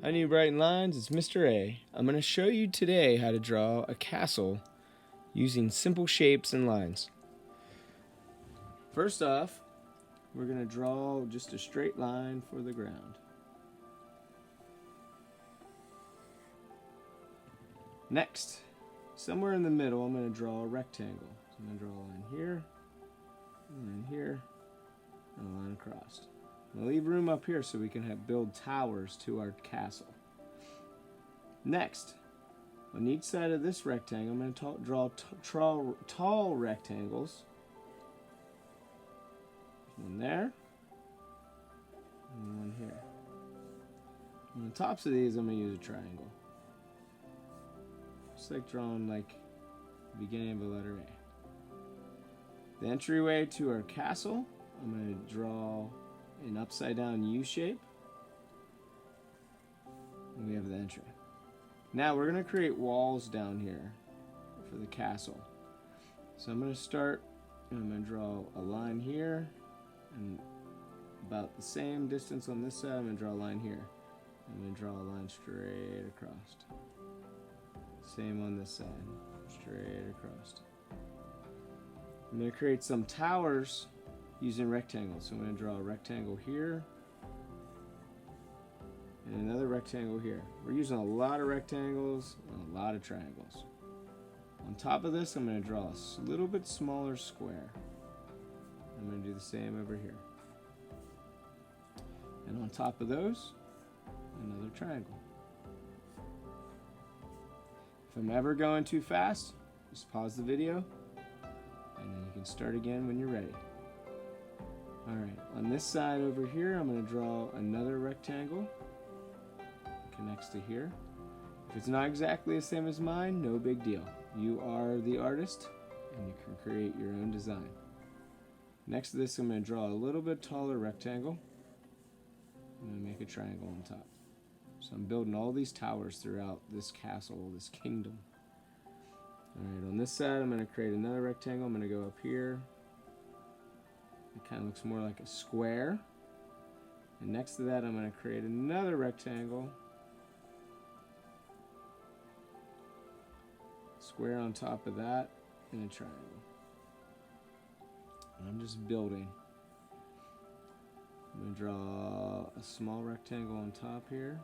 Hi, New Brighton Lines, it's Mr. A. I'm going to show you today how to draw a castle using simple shapes and lines. First off, we're going to draw just a straight line for the ground. Next, somewhere in the middle, I'm going to draw a rectangle. So I'm going to draw a line here, and a line across. I'm going to leave room up here so we can build towers to our castle. Next, on each side of this rectangle, I'm going to draw tall rectangles. One there, and one here. On the tops of these, I'm going to use a triangle. Just like drawing like the beginning of a letter A. The entryway to our castle, I'm going to draw an upside down U shape. And we have the entry. Now we're going to create walls down here for the castle. So I'm going to start, and I'm going to draw a line here, and about the same distance on this side, I'm going to draw a line here. I'm going to draw a line straight across. Same on this side, straight across. I'm going to create some towers using rectangles. So I'm going to draw a rectangle here and another rectangle here. We're using a lot of rectangles and a lot of triangles. On top of this, I'm going to draw a little bit smaller square. I'm going to do the same over here. And on top of those, another triangle. If I'm ever going too fast, just pause the video, and then you can start again when you're ready. Alright, on this side over here, I'm going to draw another rectangle. It connects to here. If it's not exactly the same as mine, no big deal. You are the artist, and you can create your own design. Next to this, I'm going to draw a little bit taller rectangle. I'm going to make a triangle on top. So I'm building all these towers throughout this castle, this kingdom. Alright, on this side, I'm going to create another rectangle. I'm going to go up here. It kind of looks more like a square. And next to that, I'm going to create another rectangle. Square on top of that, and a triangle. And I'm just building. I'm going to draw a small rectangle on top here.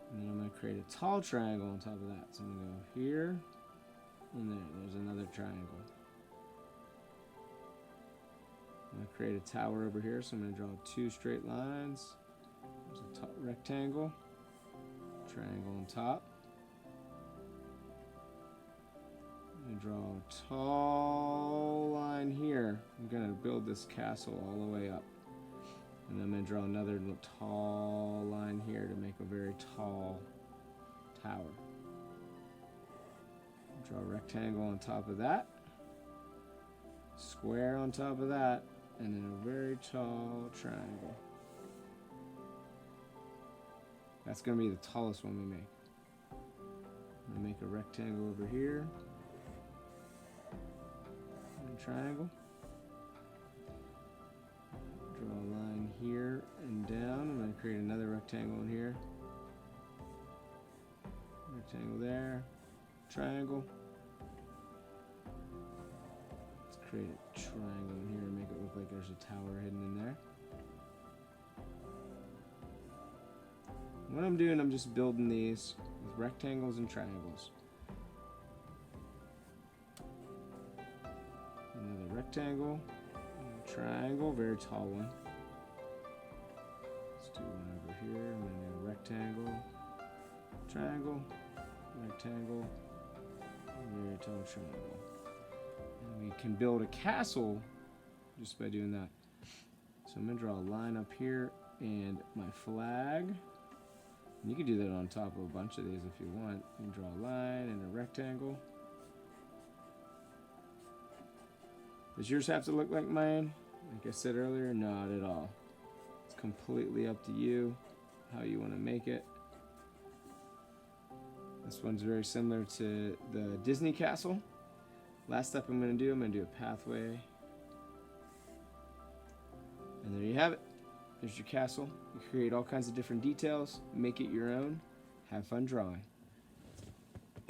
And then I'm going to create a tall triangle on top of that. So I'm going to go here and there. There's another triangle. I'm going to create a tower over here. So I'm going to draw two straight lines. There's a rectangle. Triangle on top. I'm going to draw a tall line here. I'm going to build this castle all the way up. And I'm going to draw another tall line here to make a very tall tower. Draw a rectangle on top of that. Square on top of that. And then a very tall triangle. That's going to be the tallest one we make. I'm going to make a rectangle over here. And a triangle. Draw a line here and down. I'm going to create another rectangle in here. Rectangle there. Triangle. Let's create a triangle in here and make it look like there's a tower hidden in there. What I'm doing, I'm just building these with rectangles and triangles. Another rectangle. Triangle, very tall one. Let's do one over here. I'm going to do a rectangle, triangle, rectangle, very tall triangle. And we can build a castle just by doing that. So I'm going to draw a line up here and my flag. And you can do that on top of a bunch of these if you want. You can draw a line and a rectangle. Does yours have to look like mine? Like I said earlier, not at all. It's completely up to you how you want to make it. This one's very similar to the Disney castle. Last step I'm going to do a pathway. And there you have it. There's your castle. You create all kinds of different details, make it your own, have fun drawing.